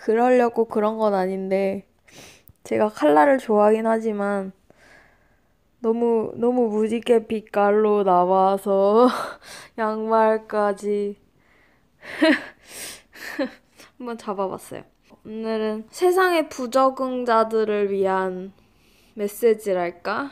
그러려고 그런 건 아닌데 제가 칼라를 좋아하긴 하지만 너무 무지개 빛깔로 나와서 양말까지 한번 잡아봤어요. 오늘은 세상의 부적응자들을 위한 메시지랄까?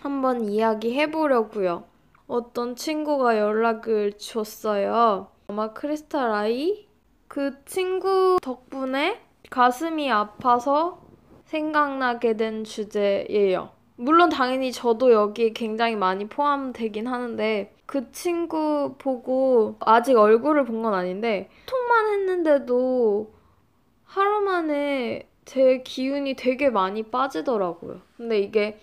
한번 이야기해보려고요. 어떤 친구가 연락을 줬어요. 아마 크리스탈 아이? 그 친구 덕분에 가슴이 아파서 생각나게 된 주제예요. 물론 당연히 저도 여기에 굉장히 많이 포함되긴 하는데 그 친구 보고 아직 얼굴을 본 건 아닌데 톡만 했는데도 하루 만에 제 기운이 되게 많이 빠지더라고요. 근데 이게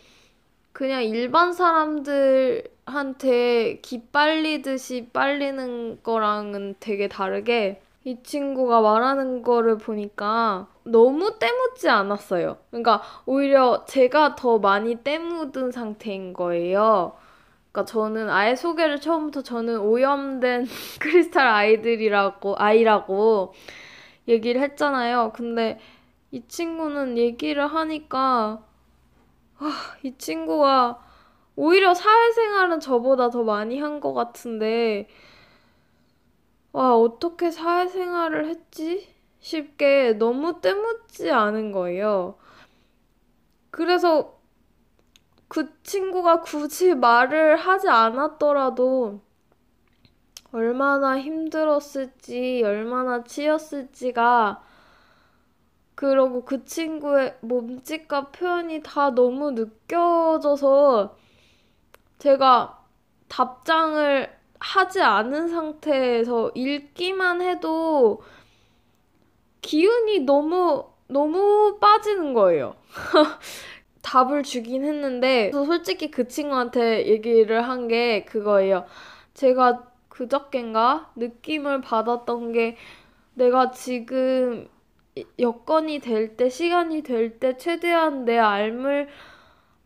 그냥 일반 사람들한테 기 빨리듯이 빨리는 거랑은 되게 다르게 이 친구가 말하는 거를 보니까 너무 때묻지 않았어요. 그러니까 오히려 제가 더 많이 때묻은 상태인 거예요. 그러니까 저는 아예 소개를 처음부터 저는 오염된 크리스탈 아이라고 얘기를 했잖아요. 근데 이 친구는 얘기를 하니까 이 친구가 오히려 사회생활은 저보다 더 많이 한 것 같은데 와, 어떻게 사회생활을 했지? 싶게 너무 때묻지 않은 거예요. 그래서 그 친구가 굳이 말을 하지 않았더라도 얼마나 힘들었을지, 얼마나 치였을지가 그러고 그 친구의 몸짓과 표현이 다 너무 느껴져서 제가 답장을 하지 않은 상태에서 읽기만 해도 기운이 너무 빠지는 거예요. 답을 주긴 했는데 솔직히 그 친구한테 얘기를 한 게 그거예요. 제가 그저껜가 느낌을 받았던 게 내가 지금 여건이 될 때, 시간이 될 때 최대한 내 삶을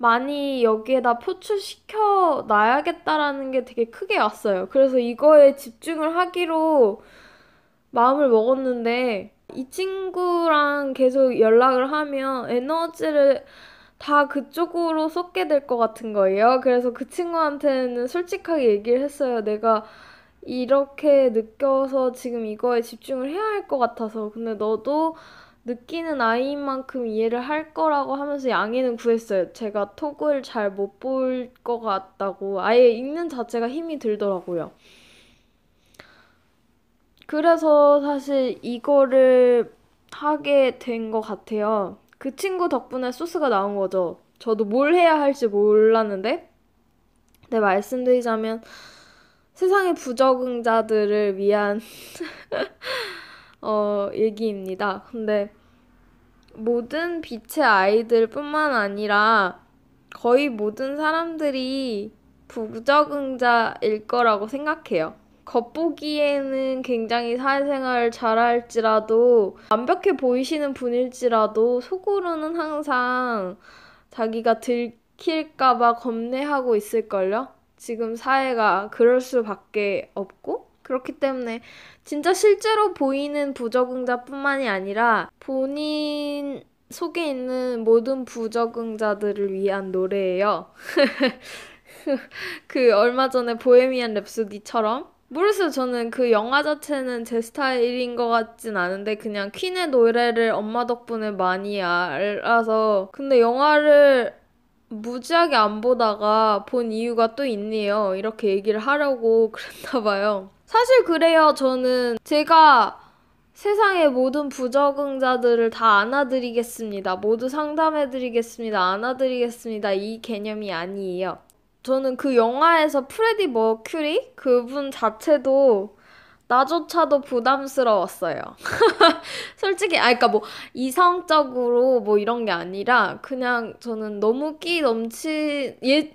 많이 여기에다 표출시켜 놔야겠다라는 게 되게 크게 왔어요. 그래서 이거에 집중을 하기로 마음을 먹었는데 이 친구랑 계속 연락을 하면 에너지를 다 그쪽으로 쏟게 될 것 같은 거예요. 그래서 그 친구한테는 솔직하게 얘기를 했어요. 내가 이렇게 느껴서 지금 이거에 집중을 해야 할 것 같아서. 근데 너도 느끼는 아이인 만큼 이해를 할 거라고 하면서 양해는 구했어요. 제가 톡을 잘 못 볼 것 같다고. 아예 읽는 자체가 힘이 들더라고요. 그래서 사실 이거를 하게 된 것 같아요. 그 친구 덕분에 소스가 나온 거죠. 저도 뭘 해야 할지 몰랐는데. 네, 말씀드리자면 세상의 부적응자들을 위한 얘기입니다. 근데 모든 빛의 아이들뿐만 아니라 거의 모든 사람들이 부적응자일 거라고 생각해요. 겉보기에는 굉장히 사회생활을 잘할지라도 완벽해 보이시는 분일지라도 속으로는 항상 자기가 들킬까봐 겁내하고 있을걸요? 지금 사회가 그럴 수밖에 없고 그렇기 때문에 진짜 실제로 보이는 부적응자뿐만이 아니라 본인 속에 있는 모든 부적응자들을 위한 노래예요. 그 얼마 전에 보헤미안 랩소디처럼 모르겠어요. 저는 그 영화 자체는 제 스타일인 것 같진 않은데 그냥 퀸의 노래를 엄마 덕분에 많이 알아서 근데 영화를 무지하게 안 보다가 본 이유가 또 있네요. 이렇게 얘기를 하려고 그랬나 봐요. 사실 그래요. 저는 제가 세상의 모든 부적응자들을 다 안아드리겠습니다. 모두 상담해드리겠습니다. 안아드리겠습니다. 이 개념이 아니에요. 저는 그 영화에서 프레디 머큐리? 그분 자체도 나조차도 부담스러웠어요. 솔직히, 그니까 뭐, 이성적으로 뭐 이런 게 아니라, 그냥 저는 너무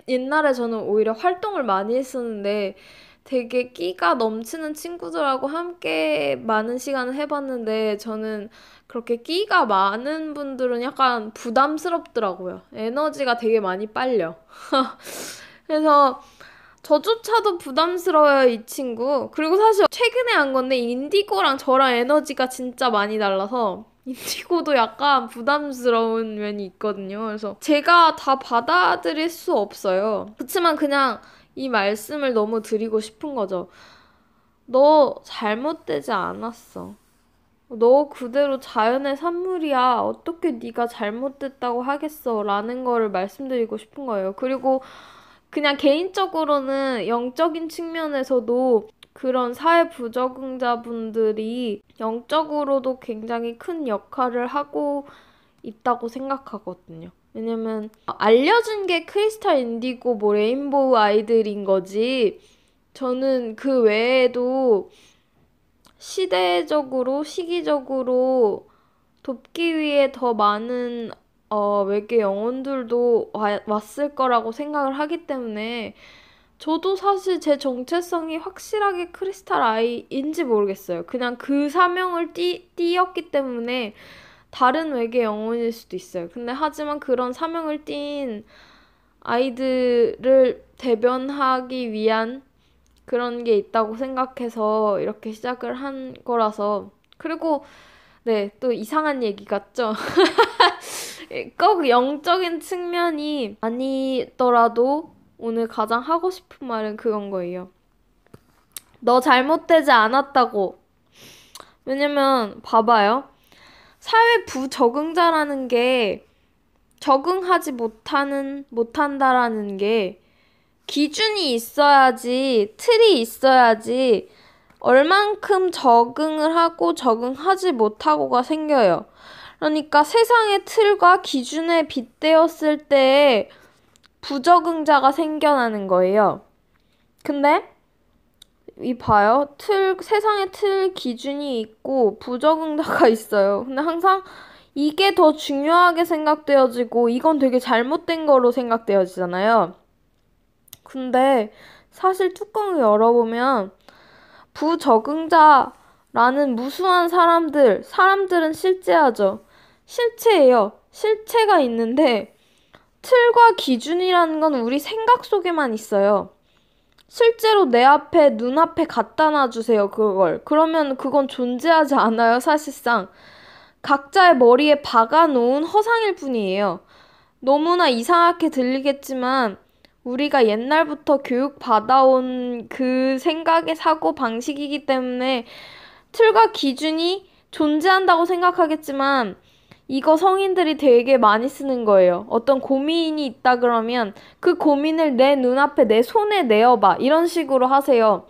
옛날에 저는 오히려 활동을 많이 했었는데, 되게 끼가 넘치는 친구들하고 함께 많은 시간을 해봤는데, 저는 그렇게 끼가 많은 분들은 약간 부담스럽더라고요. 에너지가 되게 많이 빨려. 그래서 저조차도 부담스러워요, 이 친구. 그리고 사실 최근에 한 건데 인디고랑 저랑 에너지가 진짜 많이 달라서 인디고도 약간 부담스러운 면이 있거든요. 그래서 제가 다 받아들일 수 없어요. 그렇지만 그냥 이 말씀을 너무 드리고 싶은 거죠. 너 잘못되지 않았어. 너 그대로 자연의 산물이야. 어떻게 네가 잘못됐다고 하겠어? 라는 거를 말씀드리고 싶은 거예요. 그리고 그냥 개인적으로는 영적인 측면에서도 그런 사회 부적응자분들이 영적으로도 굉장히 큰 역할을 하고 있다고 생각하거든요. 왜냐면 알려준 게 크리스탈 인디고 뭐 레인보우 아이들인 거지. 저는 그 외에도 시기적으로 돕기 위해 더 많은 외계 영혼들도 왔을 거라고 생각을 하기 때문에 저도 사실 제 정체성이 확실하게 크리스탈 아이인지 모르겠어요. 그냥 그 사명을 띠었기 때문에 다른 외계 영혼일 수도 있어요. 근데 하지만 그런 사명을 띈 아이들을 대변하기 위한 그런 게 있다고 생각해서 이렇게 시작을 한 거라서. 그리고 네, 또 이상한 얘기 같죠? 꼭 영적인 측면이 아니더라도 오늘 가장 하고 싶은 말은 그건 거예요. 너 잘못되지 않았다고. 왜냐면 봐봐요. 사회 부적응자라는 게 적응하지 못한다라는 게 기준이 있어야지, 틀이 있어야지 얼만큼 적응을 하고 적응하지 못하고가 생겨요. 그러니까 세상의 틀과 기준에 빗대었을 때 부적응자가 생겨나는 거예요. 근데 이 봐요. 세상의 틀 기준이 있고 부적응자가 있어요. 근데 항상 이게 더 중요하게 생각되어지고 이건 되게 잘못된 거로 생각되어지잖아요. 근데 사실 뚜껑을 열어보면 부적응자라는 무수한 사람들은 실제하죠. 실체예요. 실체가 있는데 틀과 기준이라는 건 우리 생각 속에만 있어요. 실제로 내 앞에, 눈앞에 갖다 놔주세요, 그걸. 그러면 그건 존재하지 않아요, 사실상. 각자의 머리에 박아놓은 허상일 뿐이에요. 너무나 이상하게 들리겠지만 우리가 옛날부터 교육받아온 그 생각의 사고 방식이기 때문에 틀과 기준이 존재한다고 생각하겠지만 이거 성인들이 되게 많이 쓰는 거예요. 어떤 고민이 있다 그러면 그 고민을 내 눈앞에 내 손에 내어봐. 이런 식으로 하세요.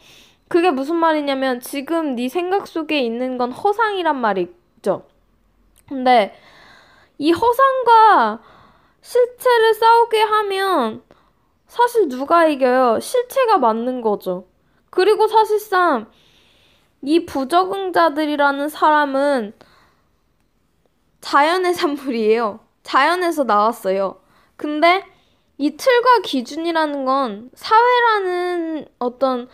그게 무슨 말이냐면 지금 네 생각 속에 있는 건 허상이란 말이죠. 근데 이 허상과 실체를 싸우게 하면 사실 누가 이겨요? 실체가 맞는 거죠. 그리고 사실상 이 부적응자들이라는 사람은 자연의 산물이에요. 자연에서 나왔어요. 근데 이 틀과 기준이라는 건 사회라는 어떤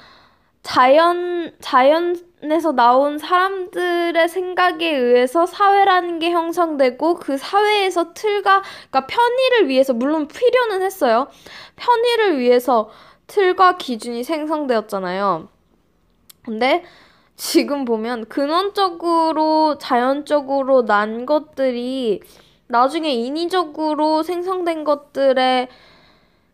자연에서 나온 사람들의 생각에 의해서 사회라는 게 형성되고 그 사회에서 그러니까 편의를 위해서, 물론 필요는 했어요. 편의를 위해서 틀과 기준이 생성되었잖아요. 근데 지금 보면 근원적으로 자연적으로 난 것들이 나중에 인위적으로 생성된 것들에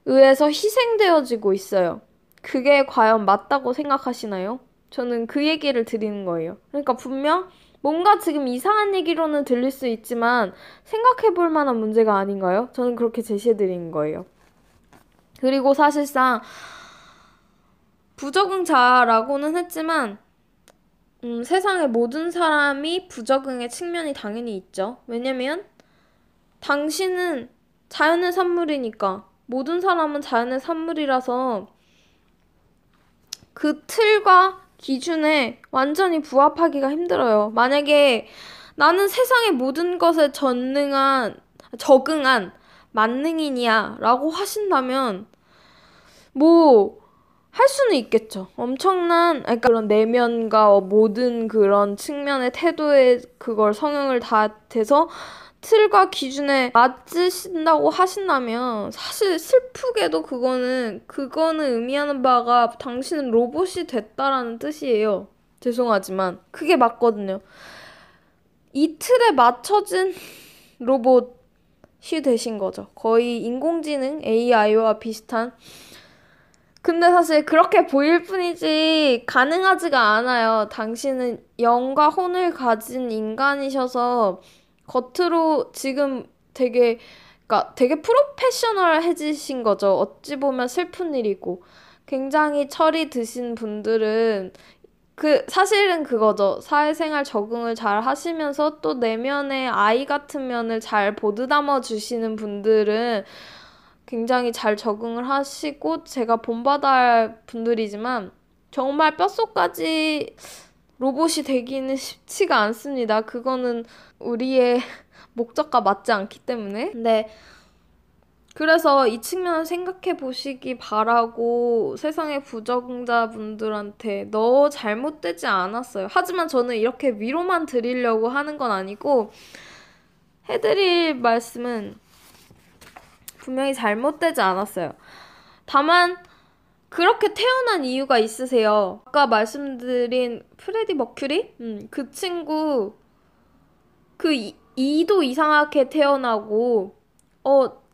의해서 희생되어지고 있어요. 그게 과연 맞다고 생각하시나요? 저는 그 얘기를 드리는 거예요. 그러니까 분명 뭔가 지금 이상한 얘기로는 들릴 수 있지만 생각해볼 만한 문제가 아닌가요? 저는 그렇게 제시해드리는 거예요. 그리고 사실상 부적응자라고는 했지만 세상의 모든 사람이 부적응의 측면이 당연히 있죠. 왜냐면 당신은 자연의 산물이니까, 모든 사람은 자연의 산물이라서 그 틀과 기준에 완전히 부합하기가 힘들어요. 만약에 나는 세상의 모든 것에 적응한 만능인이야 라고 하신다면 할 수는 있겠죠. 그러니까 그런 내면과 모든 그런 측면의 태도에 그걸 성형을 다 돼서 틀과 기준에 맞으신다고 하신다면 사실 슬프게도 그거는 의미하는 바가 당신은 로봇이 됐다라는 뜻이에요. 죄송하지만 그게 맞거든요. 이 틀에 맞춰진 로봇이 되신 거죠. 거의 인공지능 AI와 비슷한. 근데 사실 그렇게 보일 뿐이지 가능하지가 않아요. 당신은 영과 혼을 가진 인간이셔서 겉으로 지금 그러니까 되게 프로페셔널해지신 거죠. 어찌 보면 슬픈 일이고. 굉장히 철이 드신 분들은 사실은 그거죠. 사회생활 적응을 잘 하시면서 또 내면의 아이 같은 면을 잘 보드담아 주시는 분들은 굉장히 잘 적응을 하시고 제가 본받아야 분들이지만 정말 뼛속까지 로봇이 되기는 쉽지가 않습니다. 그거는 우리의 목적과 맞지 않기 때문에. 네. 그래서 이 측면을 생각해 보시기 바라고 세상의 부적응자분들한테 너 잘못되지 않았어요. 하지만 저는 이렇게 위로만 드리려고 하는 건 아니고 해드릴 말씀은 분명히 잘못되지 않았어요. 다만 그렇게 태어난 이유가 있으세요. 아까 말씀드린 프레디 머큐리? 그 친구 이도 이상하게 태어나고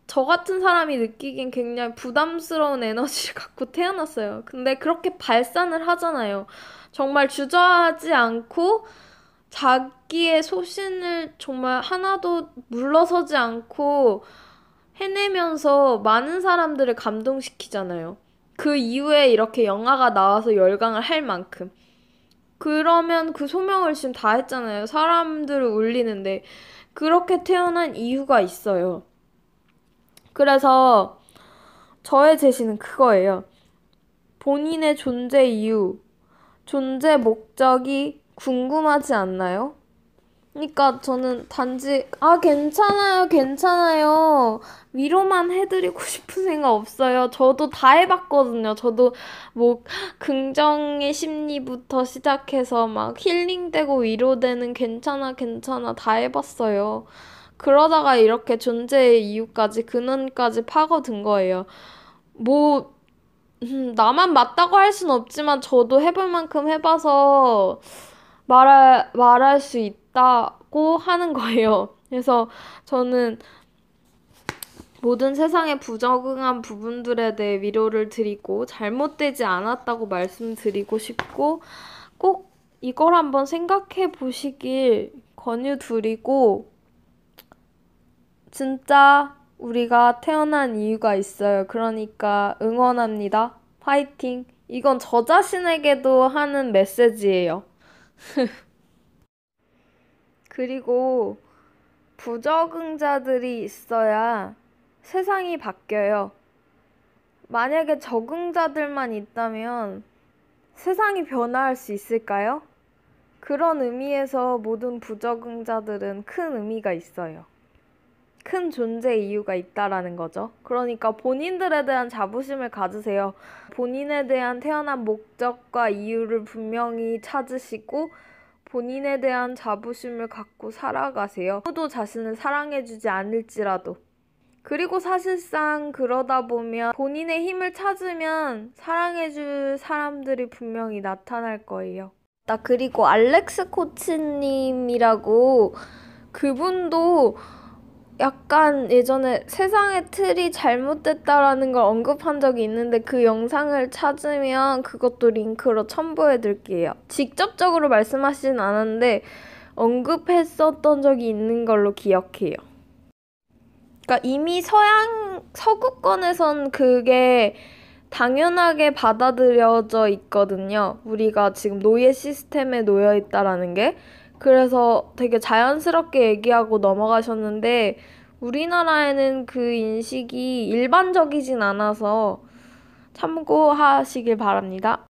저 같은 사람이 느끼긴 굉장히 부담스러운 에너지를 갖고 태어났어요. 근데 그렇게 발산을 하잖아요. 정말 주저하지 않고 자기의 소신을 정말 하나도 물러서지 않고 해내면서 많은 사람들을 감동시키잖아요. 그 이후에 이렇게 영화가 나와서 열광을 할 만큼. 그러면 그 소명을 지금 다 했잖아요. 사람들을 울리는데. 그렇게 태어난 이유가 있어요. 그래서 저의 제시는 그거예요. 본인의 존재 이유, 존재 목적이 궁금하지 않나요? 그러니까 저는 단지 괜찮아요. 위로만 해드리고 싶은 생각 없어요. 저도 다 해봤거든요. 저도 뭐 긍정의 심리부터 시작해서 막 힐링되고 위로되는 괜찮아 다 해봤어요. 그러다가 이렇게 존재의 이유까지 근원까지 파고든 거예요. 뭐 나만 맞다고 할 순 없지만 저도 해볼 만큼 해봐서 말할 수 있다고 하는 거예요. 그래서 저는 모든 세상에 부적응한 부분들에 대해 위로를 드리고 잘못되지 않았다고 말씀드리고 싶고 꼭 이걸 한번 생각해 보시길 권유드리고 진짜 우리가 태어난 이유가 있어요. 그러니까 응원합니다. 파이팅! 이건 저 자신에게도 하는 메시지예요. 그리고 부적응자들이 있어야 세상이 바뀌어요. 만약에 적응자들만 있다면 세상이 변화할 수 있을까요? 그런 의미에서 모든 부적응자들은 큰 의미가 있어요. 큰 존재 이유가 있다라는 거죠. 그러니까 본인들에 대한 자부심을 가지세요. 본인에 대한 태어난 목적과 이유를 분명히 찾으시고 본인에 대한 자부심을 갖고 살아가세요. 아무도 자신을 사랑해주지 않을지라도. 그리고 사실상 그러다 보면 본인의 힘을 찾으면 사랑해줄 사람들이 분명히 나타날 거예요. 그리고 알렉스 코치님이라고 그분도 약간 예전에 세상의 틀이 잘못됐다라는 걸 언급한 적이 있는데 그 영상을 찾으면 그것도 링크로 첨부해 둘게요. 직접적으로 말씀하시진 않았는데 언급했었던 적이 있는 걸로 기억해요. 그러니까 이미 서구권에선 그게 당연하게 받아들여져 있거든요. 우리가 지금 노예 시스템에 놓여 있다라는 게. 그래서 되게 자연스럽게 얘기하고 넘어가셨는데 우리나라에는 그 인식이 일반적이진 않아서 참고하시길 바랍니다.